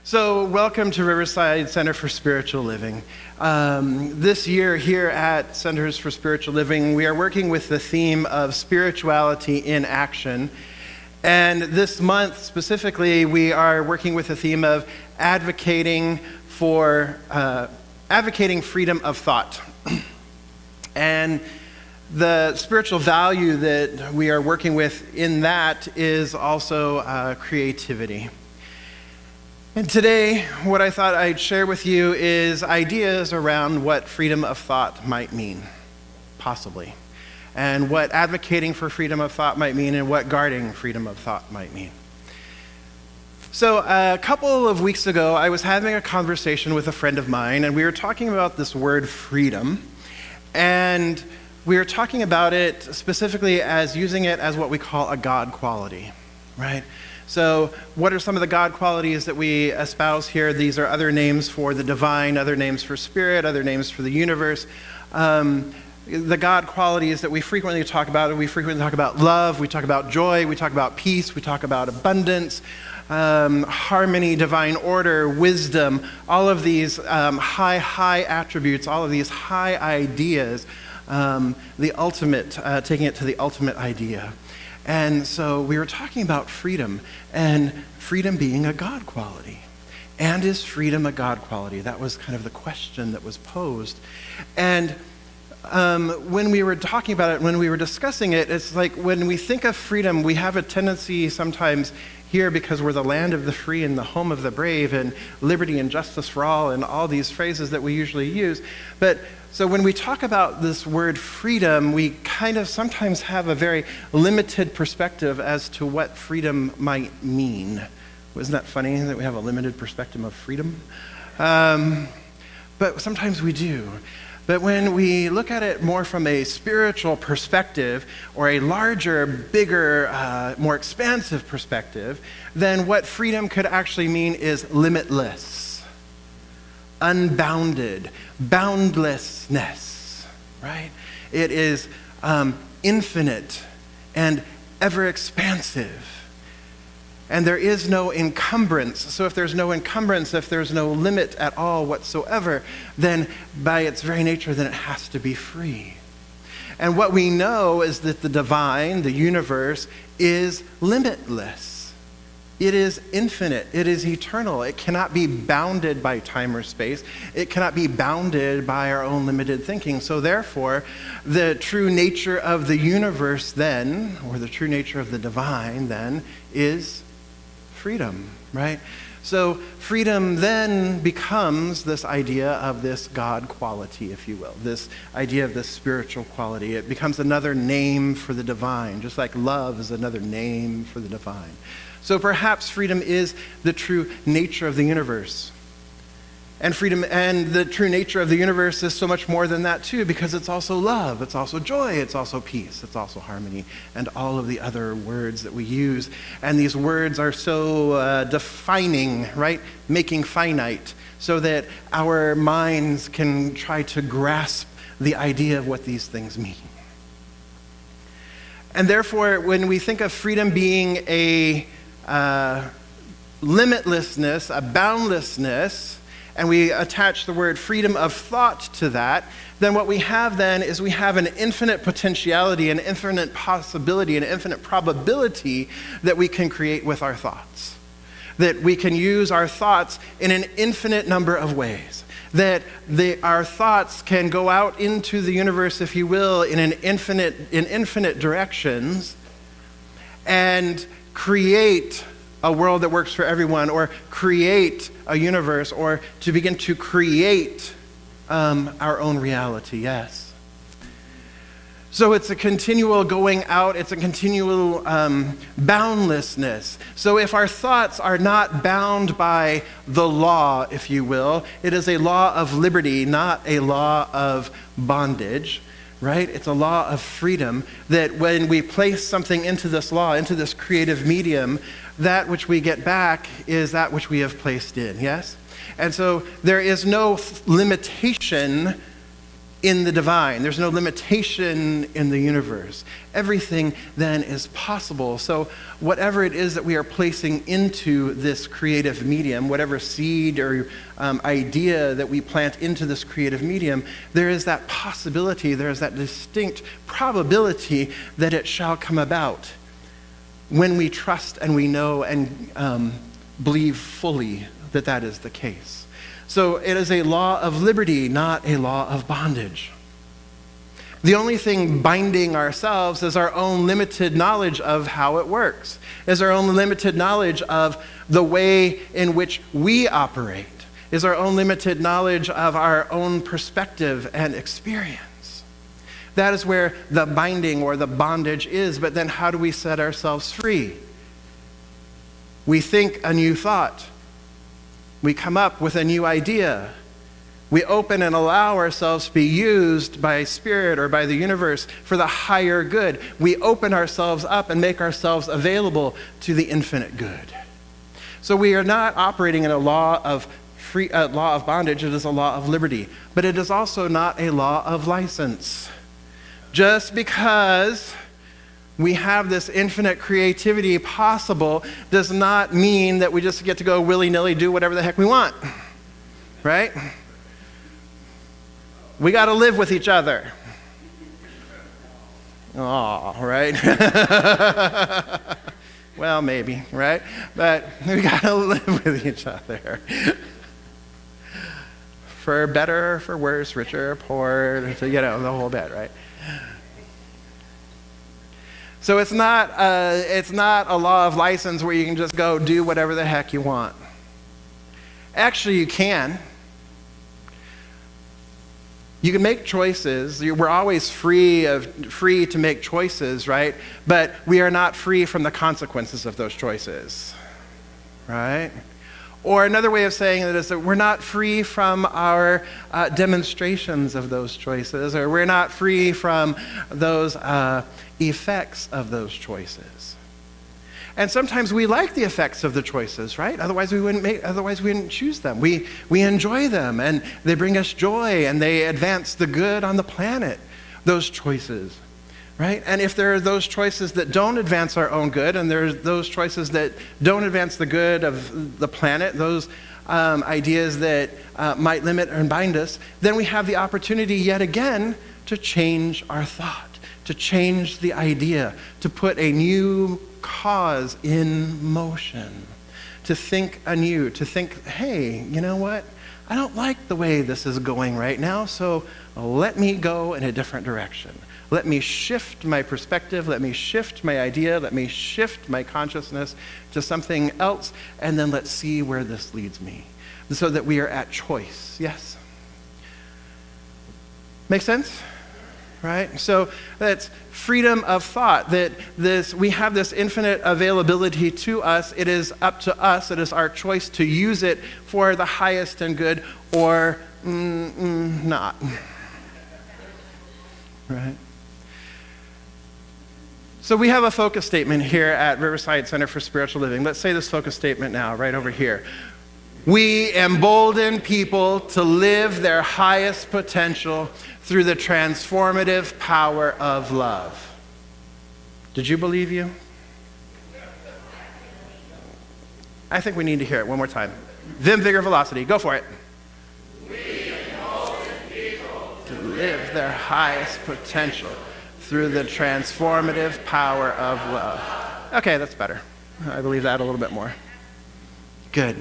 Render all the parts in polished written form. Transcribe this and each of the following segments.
So welcome to Riverside Center for Spiritual Living. This year here at Centers for Spiritual Living, we are working with the theme of spirituality in action. And this month specifically, we are working with the theme of advocating freedom of thought. And the spiritual value that we are working with in that is also creativity. And today, what I thought I'd share with you is ideas around what freedom of thought might mean, possibly, and what advocating for freedom of thought might mean, and what guarding freedom of thought might mean. So a couple of weeks ago, I was having a conversation with a friend of mine, and we were talking about this word freedom, and we were talking about it specifically as using it as what we call a God quality, right? So what are some of the God qualities that we espouse here? These are other names for the divine, other names for spirit, other names for the universe. The God qualities that we frequently talk about love, we talk about joy, we talk about peace, we talk about abundance, harmony, divine order, wisdom, all of these high attributes, all of these high ideas, the ultimate, taking it to the ultimate idea. And so we were talking about freedom, and freedom being a God quality. And is freedom a God quality? That was kind of the question that was posed. And when we were talking about it, when we were discussing it, it's like when we think of freedom, we have a tendency sometimes here, because we're the land of the free and the home of the brave, and liberty and justice for all, and all these phrases that we usually use. But so when we talk about this word freedom, we kind of sometimes have a very limited perspective as to what freedom might mean. Isn't that funny that we have a limited perspective of freedom? But sometimes we do. But when we look at it more from a spiritual perspective, or a larger, bigger, more expansive perspective, then what freedom could actually mean is limitless, unbounded, boundlessness, right? It is infinite and ever expansive. And there is no encumbrance. So if there's no encumbrance, if there's no limit at all whatsoever, then by its very nature, then it has to be free. And what we know is that the divine, the universe, is limitless. It is infinite. It is eternal. It cannot be bounded by time or space. It cannot be bounded by our own limited thinking. So therefore, the true nature of the universe then, or the true nature of the divine then, is freedom, right? So freedom then becomes this idea of this God quality, if you will, this idea of this spiritual quality. It becomes another name for the divine, just like love is another name for the divine. So perhaps freedom is the true nature of the universe. And freedom and the true nature of the universe is so much more than that too, because it's also love, it's also joy, it's also peace, it's also harmony, and all of the other words that we use. And these words are so defining, right? Making finite, so that our minds can try to grasp the idea of what these things mean. And therefore, when we think of freedom being a limitlessness, a boundlessness, and we attach the word freedom of thought to that, then what we have then is we have an infinite potentiality, an infinite possibility, an infinite probability that we can create with our thoughts. That we can use our thoughts in an infinite number of ways. That our thoughts can go out into the universe, if you will, in infinite directions, and create a world that works for everyone, or create a universe, or to begin to create our own reality, yes. So it's a continual going out, it's a continual boundlessness. So if our thoughts are not bound by the law, if you will, it is a law of liberty, not a law of bondage, right? It's a law of freedom, that when we place something into this law, into this creative medium, that which we get back is that which we have placed in, yes? And so there is no limitation in the divine. There's no limitation in the universe. Everything then is possible. So whatever it is that we are placing into this creative medium, whatever seed or idea that we plant into this creative medium, there is that possibility, there is that distinct probability that it shall come about when we trust and we know and believe fully that that is the case. So it is a law of liberty, not a law of bondage. The only thing binding ourselves is our own limited knowledge of how it works, is our own limited knowledge of the way in which we operate, is our own limited knowledge of our own perspective and experience. That is where the binding or the bondage is, but then how do we set ourselves free? We think a new thought. We come up with a new idea. We open and allow ourselves to be used by Spirit or by the universe for the higher good. We open ourselves up and make ourselves available to the infinite good. So we are not operating in a law of bondage. It is a law of liberty. But it is also not a law of license. Just because we have this infinite creativity possible does not mean that we just get to go willy-nilly do whatever the heck we want, right? We got to live with each other. Oh, right? Well, maybe, right? But we got to live with each other. For better, for worse, richer, poor, the whole bit, right? So it's not a law of license where you can just go do whatever the heck you want. Actually, you can. You can make choices. We're always free to make choices, right? But we are not free from the consequences of those choices, right? Or another way of saying it is that we're not free from our demonstrations of those choices, or we're not free from those effects of those choices. And sometimes we like the effects of the choices, right? Otherwise we wouldn't choose them. We enjoy them, and they bring us joy, and they advance the good on the planet, those choices, right? And if there are those choices that don't advance our own good, and there's those choices that don't advance the good of the planet, those ideas that might limit and bind us, then we have the opportunity yet again to change our thought, to change the idea, to put a new cause in motion, to think anew, to think, hey, you know what? I don't like the way this is going right now, so let me go in a different direction. Let me shift my perspective, let me shift my idea, let me shift my consciousness to something else, and then let's see where this leads me. So that we are at choice, yes? Make sense? Right? So that's freedom of thought, that we have this infinite availability to us. It is up to us, it is our choice to use it for the highest and good, or not. Right? So we have a focus statement here at Riverside Center for Spiritual Living. Let's say this focus statement now, right over here. We embolden people to live their highest potential through the transformative power of love. Did you believe you? I think we need to hear it one more time. Vim, vigor, velocity. Go for it. We embolden people to live their highest potential through the transformative power of love. Okay, that's better. I believe that a little bit more. Good.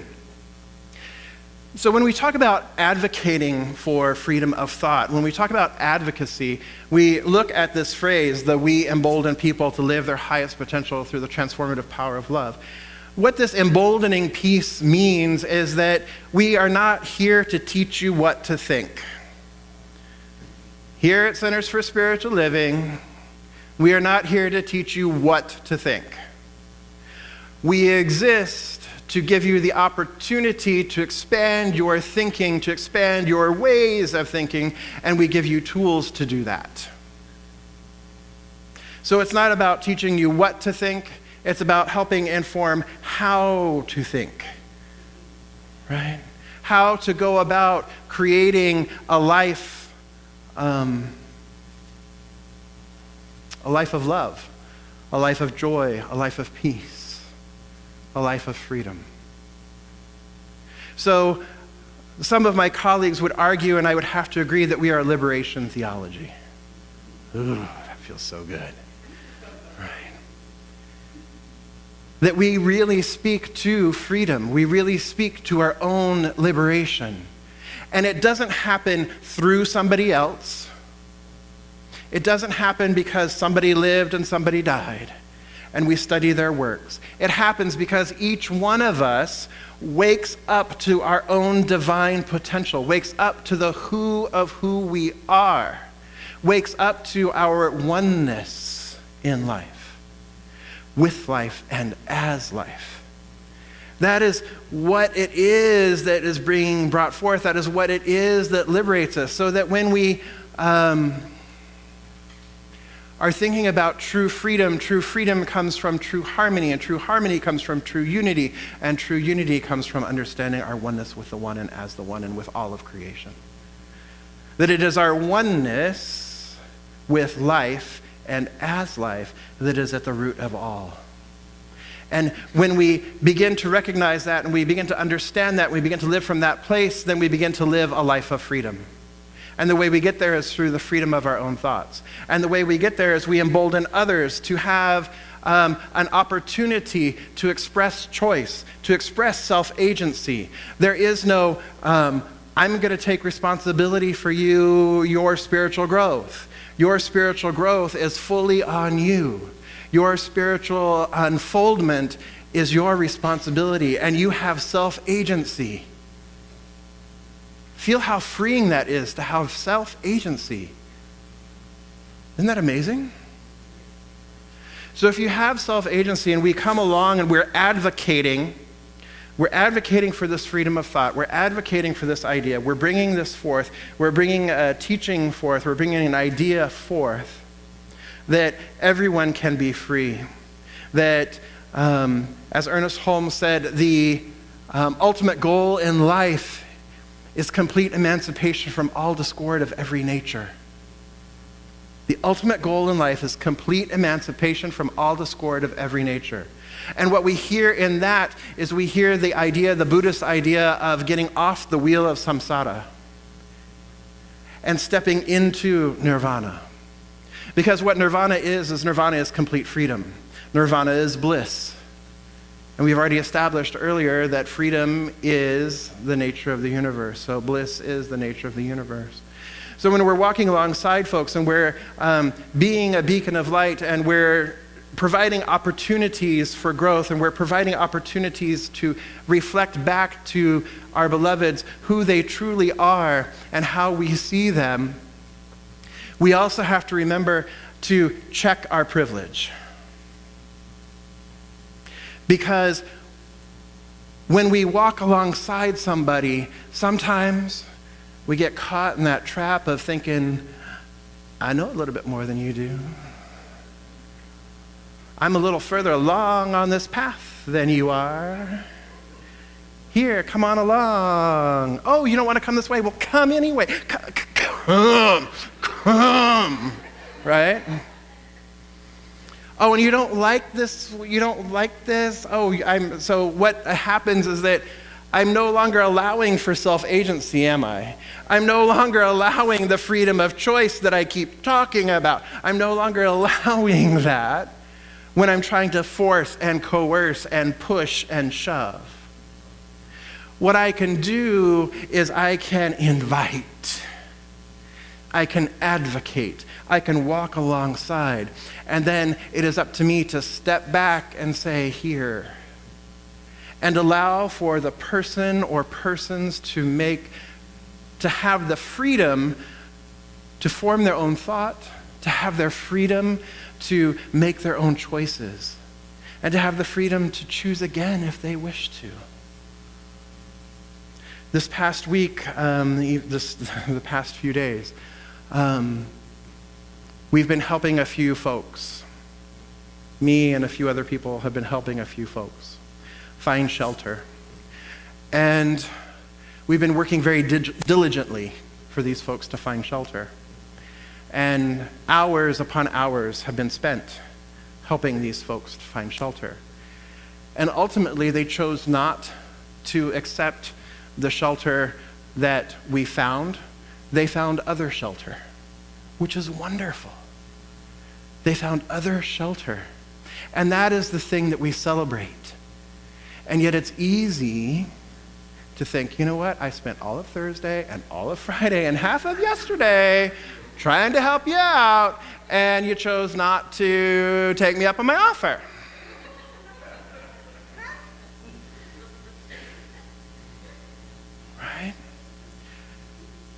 So when we talk about advocating for freedom of thought, when we talk about advocacy, we look at this phrase, the we embolden people to live their highest potential through the transformative power of love. What this emboldening piece means is that we are not here to teach you what to think. Here at Centers for Spiritual Living, we are not here to teach you what to think. We exist to give you the opportunity to expand your thinking, to expand your ways of thinking, and we give you tools to do that. So it's not about teaching you what to think, it's about helping inform how to think, right? How to go about creating a life a life of love, a life of joy, a life of peace, a life of freedom. So some of my colleagues would argue, and I would have to agree, that we are a liberation theology. Ooh, that feels so good. Right. That we really speak to freedom. We really speak to our own liberation. And it doesn't happen through somebody else. It doesn't happen because somebody lived and somebody died, and we study their works. It happens because each one of us wakes up to our own divine potential, wakes up to the who of who we are, wakes up to our oneness in life, with life and as life. That is what it is that is being brought forth. That is what it is that liberates us, so that when we are thinking about true freedom comes from true harmony, and true harmony comes from true unity, and true unity comes from understanding our oneness with the one and as the one and with all of creation. That it is our oneness with life and as life that is at the root of all. And when we begin to recognize that, and we begin to understand that, we begin to live from that place, then we begin to live a life of freedom. And the way we get there is through the freedom of our own thoughts. And the way we get there is we embolden others to have an opportunity to express choice, to express self-agency. There is no, I'm going to take responsibility for your spiritual growth. Your spiritual growth is fully on you. Your spiritual unfoldment is your responsibility, and you have self-agency. Feel how freeing that is to have self-agency. Isn't that amazing? So if you have self-agency and we come along and we're advocating for this freedom of thought, we're advocating for this idea, we're bringing this forth, we're bringing a teaching forth, we're bringing an idea forth, that everyone can be free. That, as Ernest Holmes said, the ultimate goal in life is complete emancipation from all discord of every nature. The ultimate goal in life is complete emancipation from all discord of every nature. And what we hear in that is we hear the idea, the Buddhist idea of getting off the wheel of samsara and stepping into nirvana. Because what nirvana is complete freedom. Nirvana is bliss. And we've already established earlier that freedom is the nature of the universe. So bliss is the nature of the universe. So when we're walking alongside folks and we're being a beacon of light, and we're providing opportunities for growth, and we're providing opportunities to reflect back to our beloveds who they truly are and how we see them, we also have to remember to check our privilege. Because when we walk alongside somebody, sometimes we get caught in that trap of thinking, I know a little bit more than you do. I'm a little further along on this path than you are. Here, come on along. Oh, you don't want to come this way? Well, come anyway. Come, right? Oh, and you don't like this? You don't like this? Oh, so what happens is that I'm no longer allowing for self-agency, am I? I'm no longer allowing the freedom of choice that I keep talking about. I'm no longer allowing that when I'm trying to force and coerce and push and shove. What I can do is I can invite. I can advocate. I can walk alongside. And then it is up to me to step back and say, here. And allow for the person or persons to have the freedom to form their own thought, to have their freedom to make their own choices, and to have the freedom to choose again if they wish to. This past week, the past few days, we've been helping a few folks. Me and a few other people have been helping a few folks find shelter. And we've been working very diligently for these folks to find shelter. And hours upon hours have been spent helping these folks to find shelter. And ultimately, they chose not to accept the shelter that we found. They found other shelter, which is wonderful. They found other shelter. And that is the thing that we celebrate. And yet it's easy to think, you know what? I spent all of Thursday and all of Friday and half of yesterday trying to help you out, and you chose not to take me up on my offer. Right?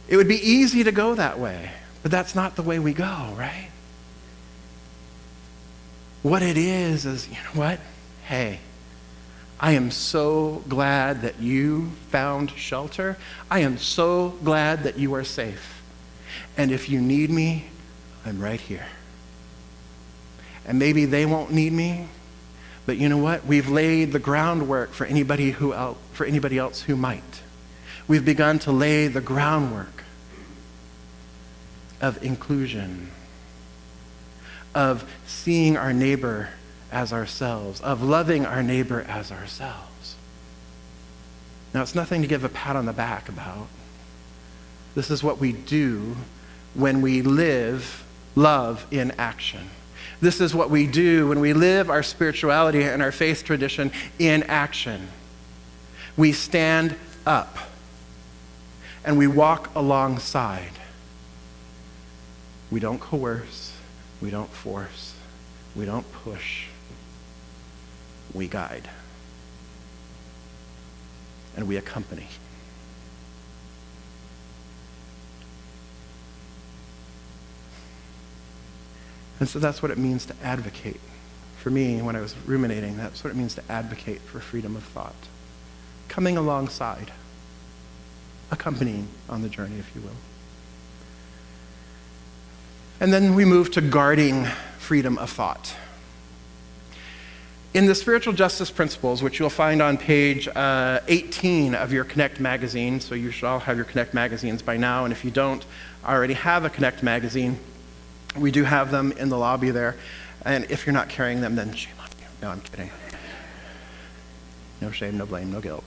It would be easy to go that way, but that's not the way we go, right? What it is, you know what? Hey, I am so glad that you found shelter. I am so glad that you are safe. And if you need me, I'm right here. And maybe they won't need me, but you know what? We've laid the groundwork for anybody else who might. We've begun to lay the groundwork of inclusion, of seeing our neighbor as ourselves, of loving our neighbor as ourselves. Now, it's nothing to give a pat on the back about. This is what we do when we live love in action. This is what we do when we live our spirituality and our faith tradition in action. We stand up and we walk alongside. We don't coerce, we don't force, we don't push, we guide. And we accompany. And so that's what it means to advocate. For me, when I was ruminating, that's what it means to advocate for freedom of thought. Coming alongside, accompanying on the journey, if you will. And then we move to guarding freedom of thought. In the Spiritual Justice Principles, which you'll find on page 18 of your Connect magazine, so you should all have your Connect magazines by now, and if you don't already have a Connect magazine, we do have them in the lobby there, and if you're not carrying them, then shame on you. No, I'm kidding. No shame, no blame, no guilt.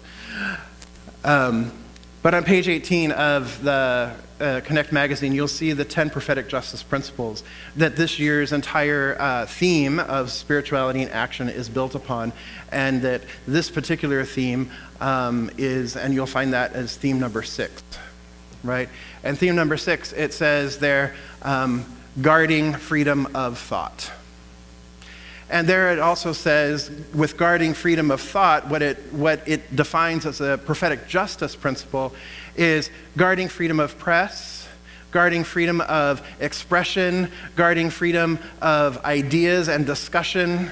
But on page 18 of the Connect magazine, you'll see the 10 prophetic justice principles that this year's entire theme of spirituality and action is built upon, and that this particular theme is, and you'll find that as theme number 6, right? And theme number 6, it says there, guarding freedom of thought. And there it also says, with guarding freedom of thought, what it defines as a prophetic justice principle is guarding freedom of press, guarding freedom of expression, guarding freedom of ideas and discussion,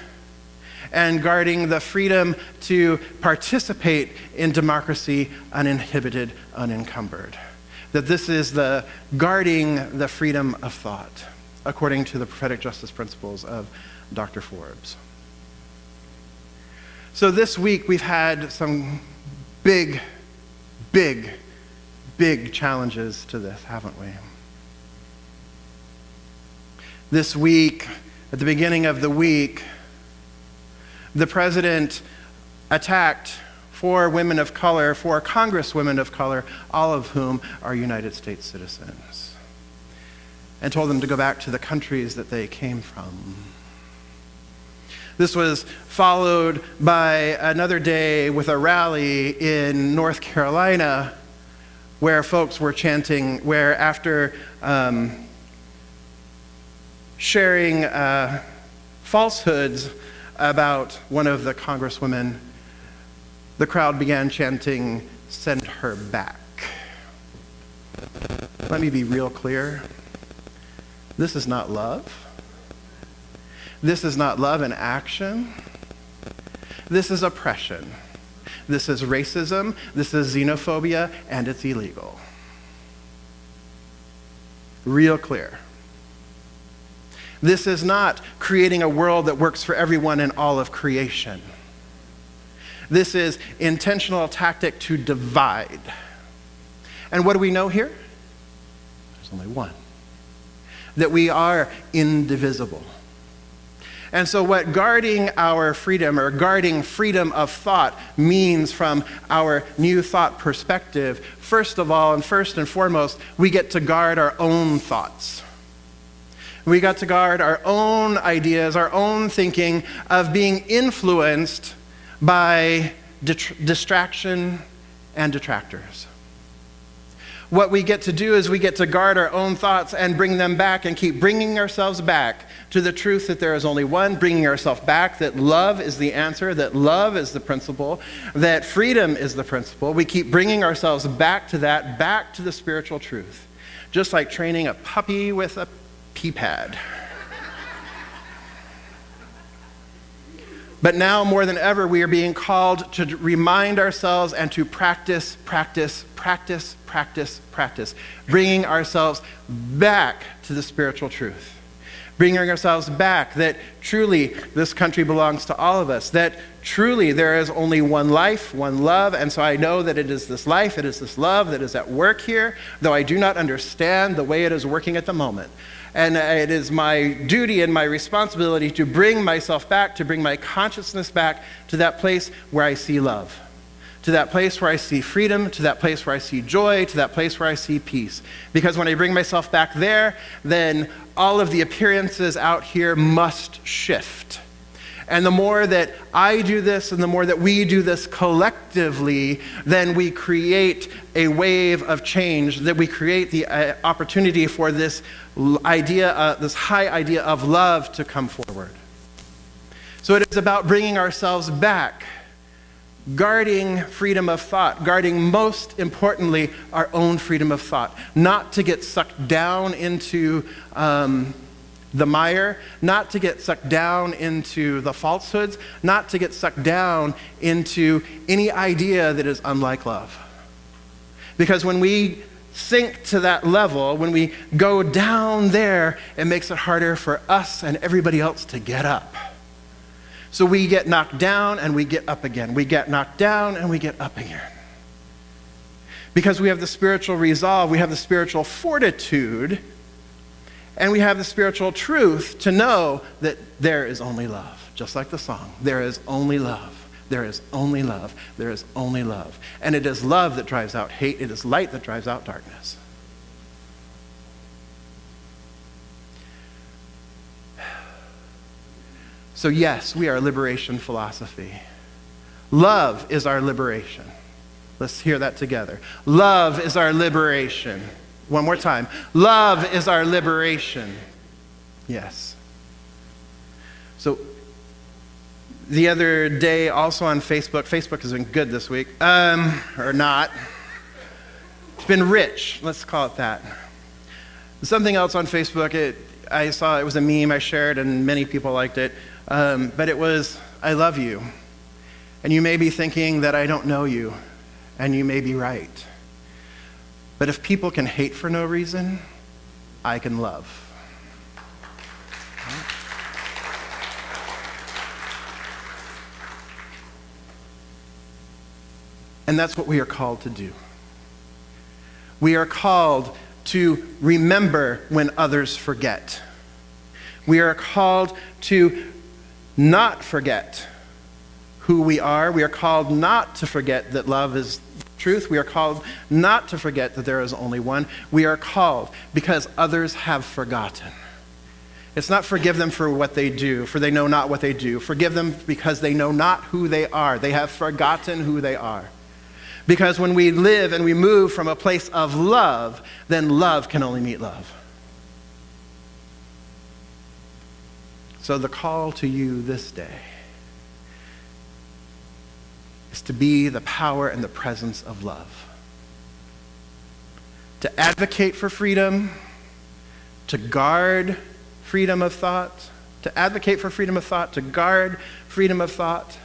and guarding the freedom to participate in democracy uninhibited, unencumbered. That this is the guarding the freedom of thought, according to the prophetic justice principles of Dr. Forbes. So this week we've had some big challenges to this, haven't we? This week, at the beginning of the week, the president attacked 4 women of color, 4 congresswomen of color, all of whom are United States citizens, and told them to go back to the countries that they came from. This was followed by another day with a rally in North Carolina where folks were chanting, where after sharing falsehoods about one of the congresswomen, the crowd began chanting, "Send her back." Let me be real clear. This is not love. This is not love in action. This is oppression. This is racism. This is xenophobia, and it's illegal. Real clear. This is not creating a world that works for everyone in all of creation. This is intentional tactic to divide. And what do we know here? There's only one. that we are indivisible. And so what guarding our freedom, or guarding freedom of thought, means from our new thought perspective, first of all and first and foremost, we get to guard our own thoughts. We got to guard our own ideas, our own thinking of being influenced by distraction and detractors. What we get to do is we get to guard our own thoughts and bring them back and keep bringing ourselves back to the truth that there is only one, bringing ourselves back that love is the answer, that love is the principle, that freedom is the principle. We keep bringing ourselves back to that, back to the spiritual truth, just like training a puppy with a pee pad. But now more than ever, we are being called to remind ourselves and to practice, bringing ourselves back to the spiritual truth. Bringing ourselves back that truly this country belongs to all of us, that truly there is only one life, one love, and so I know that it is this life, it is this love that is at work here, though I do not understand the way it is working at the moment. And it is my duty and my responsibility to bring myself back, to bring my consciousness back to that place where I see love, to that place where I see freedom, to that place where I see joy, to that place where I see peace. Because when I bring myself back there, then all of the appearances out here must shift. And the more that I do this and the more that we do this collectively, then we create a wave of change, that we create the opportunity for this idea, this high idea of love to come forward. So it is about bringing ourselves back, guarding freedom of thought, guarding most importantly our own freedom of thought, not to get sucked down into the mire, not to get sucked down into the falsehoods, not to get sucked down into any idea that is unlike love. Because when we sink to that level, when we go down there, it makes it harder for us and everybody else to get up. So we get knocked down and we get up again. We get knocked down and we get up again. Because we have the spiritual resolve, we have the spiritual fortitude, and we have the spiritual truth to know that there is only love. Just like the song, there is only love. There is only love. There is only love. And it is love that drives out hate. It is light that drives out darkness. So yes, we are liberation philosophy. Love is our liberation. Let's hear that together. Love is our liberation. One more time. Love is our liberation. Yes. So the other day, also on Facebook has been good this week, or not. It's been rich, let's call it that. Something else on Facebook, I saw it was a meme I shared and many people liked it, but it was, I love you. And you may be thinking that I don't know you, and you may be right. But if people can hate for no reason, I can love. And that's what we are called to do. We are called to remember when others forget. We are called to not forget who we are. We are called not to forget that love is truth. We are called not to forget that there is only one. We are called because others have forgotten. It's not forgive them for what they do, for they know not what they do. Forgive them because they know not who they are. They have forgotten who they are. Because when we live and we move from a place of love, then love can only meet love. So the call to you this day is to be the power and the presence of love. To advocate for freedom, to guard freedom of thought, to advocate for freedom of thought, to guard freedom of thought,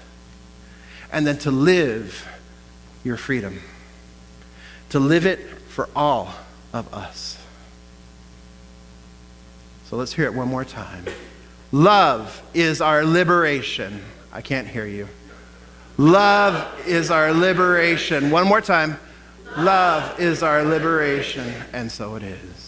and then to live your freedom. To live it for all of us. So let's hear it one more time. Love is our liberation. I can't hear you. Love is our liberation. One more time. Love is our liberation. And so it is.